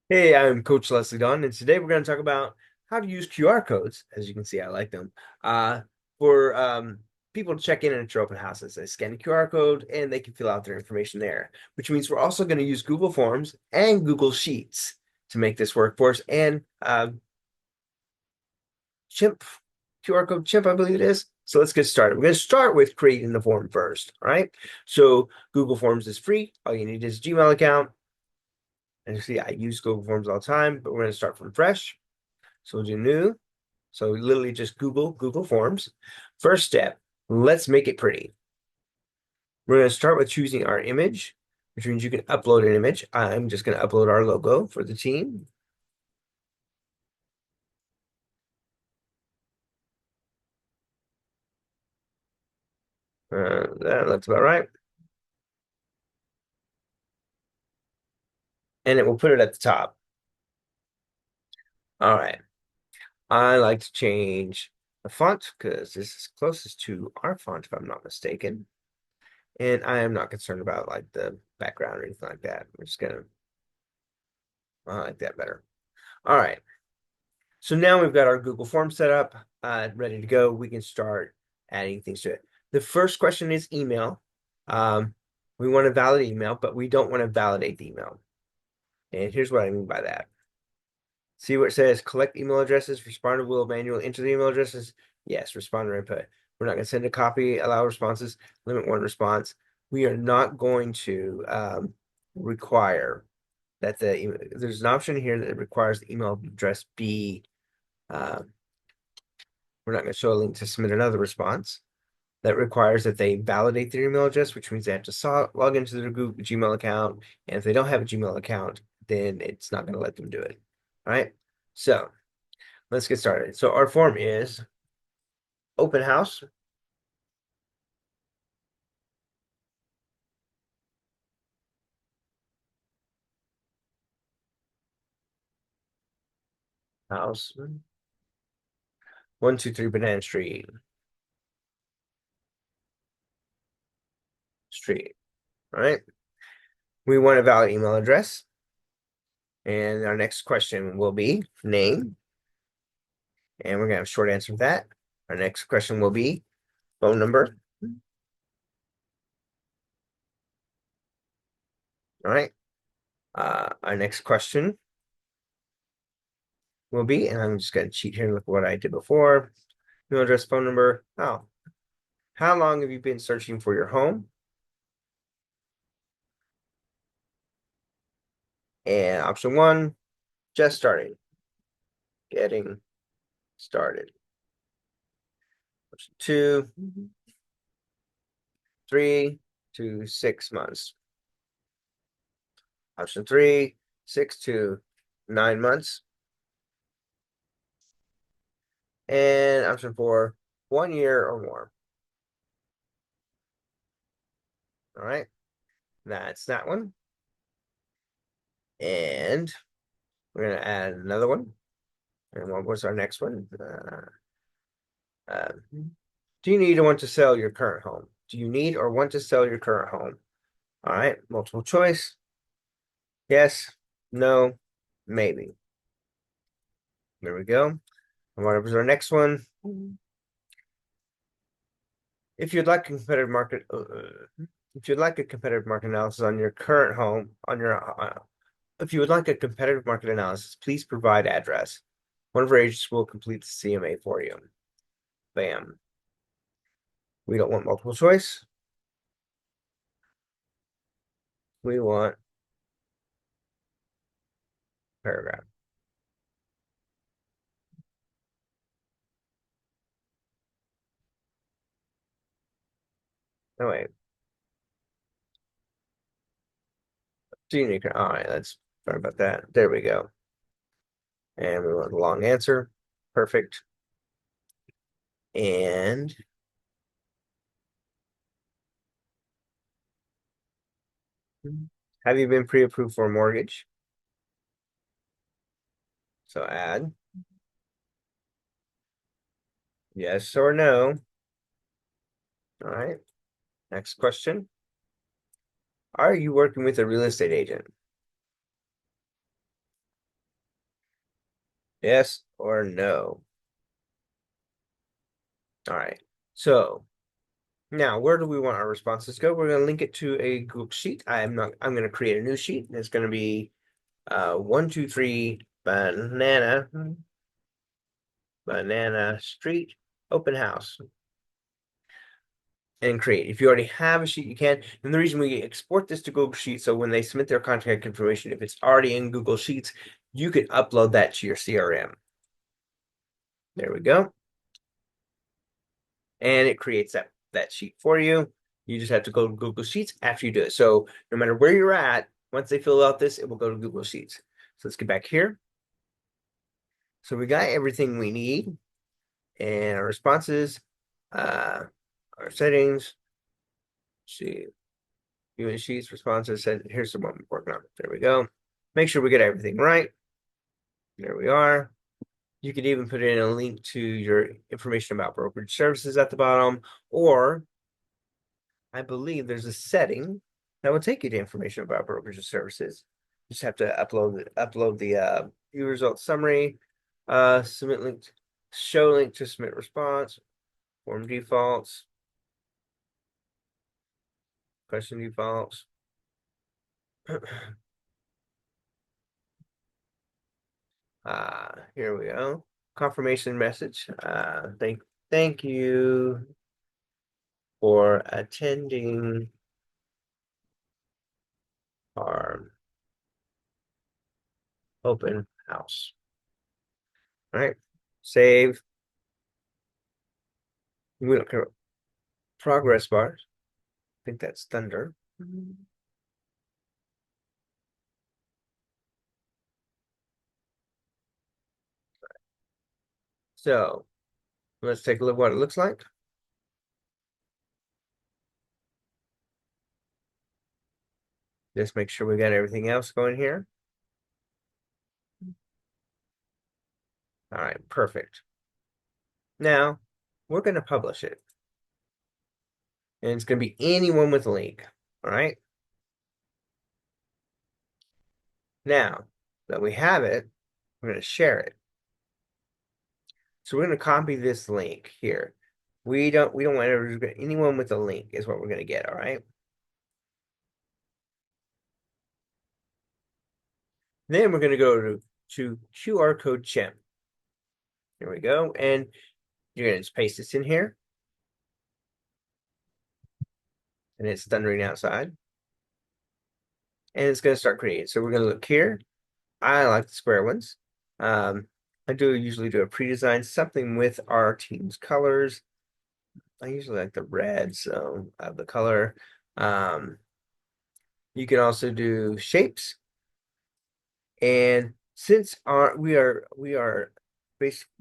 Hey, I'm Coach Leslie Dunn, and today we're going to talk about how to use QR codes. As you can see, I like them uh, for people to check in and show open houses. They scan the QR code and they can fill out their information there, which means we're also going to use Google Forms and Google Sheets to make this work for us. And Chimp, QR Code Chimp, I believe it is. So let's get started. We're going to start with creating the form first. All right. So Google Forms is free. All you need is a Gmail account. And you see, I use Google Forms all the time, but we're going to start from fresh. So we'll do new. So literally just Google Forms. First step, let's make it pretty. We're going to start with choosing our image, which means you can upload an image. I'm just going to upload our logo for the team. That looks about right. And it will put it at the top. All right. I like to change the font because this is closest to our font, if I'm not mistaken. And I am not concerned about like the background or anything like that. We're just gonna, I like that better. All right. So now we've got our Google Form set up, ready to go. We can start adding things to it. The first question is email. Um, we want to validate email, but we don't want to validate the email. And here's what I mean by that. See where it says collect email addresses, responder will manually enter the email addresses. Yes, responder input. We're not going to send a copy, allow responses, limit one response. We are not going to require that there's an option here that requires the email address be uh, we're not going to show a link to submit another response. That requires that they validate their email address, which means they have to log into their Google Gmail account. And if they don't have a Gmail account, then it's not going to let them do it. All right. So let's get started. So our form is open house. House 123 Banana Street. Street. All right. We want a valid email address. And our next question will be name. And we're going to have a short answer for that. Our next question will be phone number. All right. Our next question will be, and I'm just going to cheat here and look at what I did before. Email address, phone number. Oh, how long have you been searching for your home? And option one, just starting, getting started. Option two, 3 to 6 months. Option three, 6 to 9 months. And option four, 1 year or more. All right, that's that one. And we're going to add another one. And what was our next one? Do you need or want to sell your current home? Do you need or want to sell your current home? All right, multiple choice. Yes, no, maybe. There we go. And what was our next one? If you'd like a competitive market, if you'd like a competitive market analysis on your current home, if you would like a competitive market analysis, please provide address. One of our agents will complete the CMA for you. Bam. We don't want multiple choice. We want paragraph. No, wait. All right, let's sorry about that. There we go. And we want a long answer. Perfect. And have you been pre-approved for a mortgage? So add yes or no. All right. Next question. Are you working with a real estate agent? Yes or no? All right. So now where do we want our responses to go? We're going to link it to a Google Sheet. I'm going to create a new sheet. It's going to be 123 banana street open house and create. If you already have a sheet, you can. And the reason we export this to Google Sheets, so when they submit their contact information, if it's already in Google Sheets, you can upload that to your CRM. There we go. And it creates that sheet for you. You just have to go to Google Sheets after you do it. So no matter where you're at, once they fill out this, it will go to Google Sheets. So let's get back here. So we got everything we need and our responses, our settings. Let's see, unit sheets, responses. Here's the one we're working on. There we go. Make sure we get everything right. There we are. You could even put in a link to your information about brokerage services at the bottom, or I believe there's a setting that will take you to information about brokerage services. You just have to upload the view result summary, submit link, show link to submit response, form defaults, question defaults. Here we go. Confirmation message. Thank you for attending our open house. All right. Save. We don't care. Progress bars. I think that's Thunder. So let's take a look what it looks like. Just make sure we got everything else going here. All right, perfect. Now we're going to publish it. And it's going to be anyone with a link. All right. Now that we have it, we're going to share it. So we're going to copy this link here. We don't want anyone with a link is what we're going to get. All right. Then we're going to go to QR Code Chimp. Here we go. And you're going to just paste this in here. And it's thundering outside. And it's going to start creating. So we're going to look here. I like the square ones. I usually do a pre-design, something with our team's colors. I usually like the red, so the color. You can also do shapes. And since we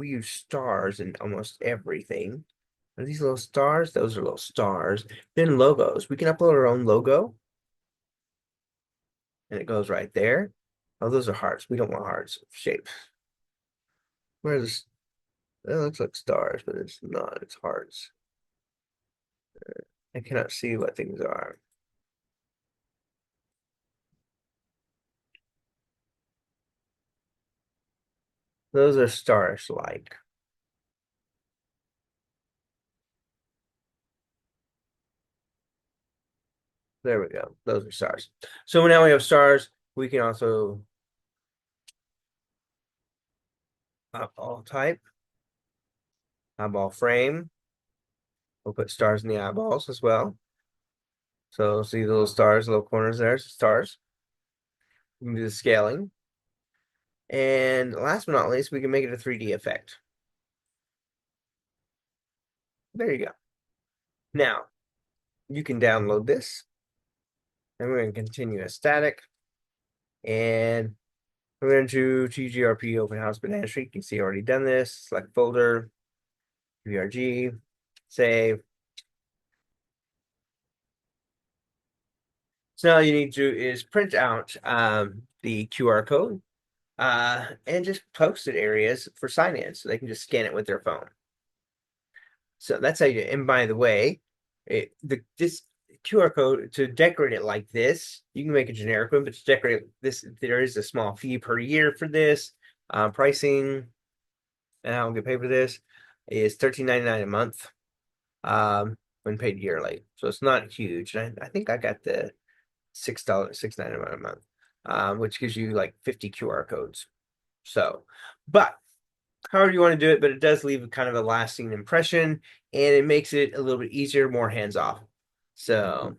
use stars in almost everything. Are these little stars? Those are little stars. Then logos. We can upload our own logo. And it goes right there. Oh, those are hearts. We don't want hearts. Shapes. Where's it looks like stars, but it's not. It's hearts. I cannot see what things are. Those are stars like. There we go. Those are stars. So now we have stars. We can also eyeball type, eyeball frame. We'll put stars in the eyeballs as well. So see the little stars, little corners there, stars. We can do the scaling. And last but not least, we can make it a 3D effect. There you go. Now, you can download this. And we're going to continue as static. And we're going to TGRP Open House Banana Street. You can see already done this. Select folder, VRG, save. So now all you need to do is print out the QR code and just post it areas for sign-in so they can just scan it with their phone. So that's how you do it. And by the way, this QR code, to decorate it like this, you can make a generic one, but to decorate this, there is a small fee per year for this. Pricing and how I'll get paid for this is $13.99 a month. When paid yearly, so it's not huge. And I think I got the $6.99 a month, which gives you like 50 QR codes. So, but however you want to do it, but it does leave kind of a lasting impression, and it makes it a little bit easier, more hands off. So,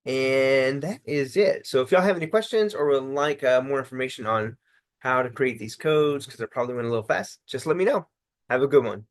and that is it. So if y'all have any questions or would like more information on how to create these codes, because they're probably went a little fast, just let me know. Have a good one.